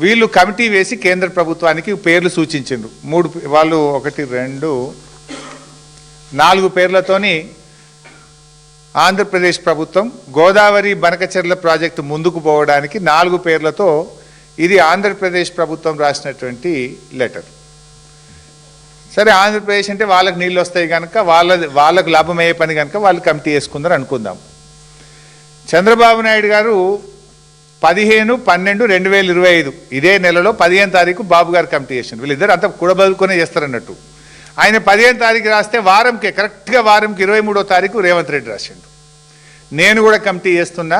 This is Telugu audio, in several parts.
వీళ్ళు కమిటీ వేసి కేంద్ర ప్రభుత్వానికి పేర్లు సూచించారు. వాళ్ళు 1 2 4 పేర్లతోని ఆంధ్రప్రదేశ్ ప్రభుత్వం గోదావరి బనకచెర్ల ప్రాజెక్టు ముందుకు పోవడానికి 4 పేర్లతో ఇది ఆంధ్రప్రదేశ్ ప్రభుత్వం రాసినటువంటి లెటర్. సరే, ఆంధ్రప్రదేశ్ అంటే వాళ్ళకి నీళ్ళు వస్తాయి కనుక వాళ్ళకు లాభమయ్యే పని కనుక వాళ్ళు కమిటీ వేసుకుందరు అనుకుందాం. చంద్రబాబు నాయుడు గారు 15/12/2025 ఇదే నెలలో 15వ తారీఖు బాబు గారు కమిటీ చేసిండు. వీళ్ళిద్దరు అంతా కూడబదులుకొనే చేస్తారన్నట్టు. ఆయన 15వ తారీఖు రాస్తే వారంకి కరెక్ట్గా 23వ తారీఖు రేవంత్ రెడ్డి రాసిండు. నేను కూడా కమిటీ చేస్తున్నా,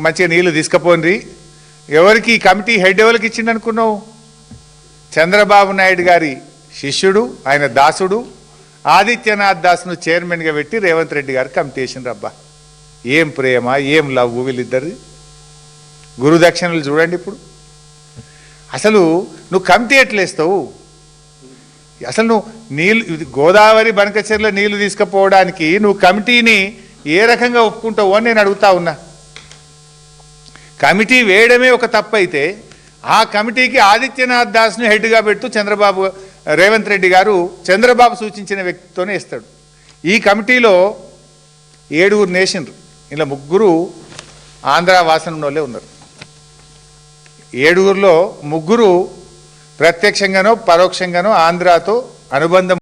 మంచిగా నీళ్లు తీసుకుపోండి. ఎవరికి ఈ కమిటీ హెడ్ ఎవరికి ఇచ్చిండు అనుకున్నావు? చంద్రబాబు నాయుడు గారి శిష్యుడు, ఆయన దాసుడు ఆదిత్యనాథ్ దాస్ను చైర్మన్గా పెట్టి రేవంత్ రెడ్డి గారు కమిటీ చేసిండ్రు. అబ్బా, ఏం ప్రేమ, ఏం లవ్ వీళ్ళిద్దరిది. గురుదక్షిణలు చూడండి. ఇప్పుడు అసలు నువ్వు కమిటీ ఎట్లేస్తావు? అసలు నువ్వు గోదావరి బనకచెర్ల నీళ్లు తీసుకుపోవడానికి నువ్వు కమిటీని ఏ రకంగా ఒప్పుకుంటావు అని నేను అడుగుతా ఉన్నా. కమిటీ వేయడమే ఒక తప్పు అయితే ఆ కమిటీకి ఆదిత్యనాథ్ దాస్ను హెడ్గా పెడుతూ రేవంత్ రెడ్డి గారు చంద్రబాబు సూచించిన వ్యక్తితోనే ఇస్తాడు. ఈ కమిటీలో 7 నేషన్లు, ఇలా 3 ఆంధ్ర వాసన వాళ్ళే ఉన్నారు. 7లో 3 ప్రత్యక్షంగానో పరోక్షంగానో ఆంధ్రాతో అనుబంధం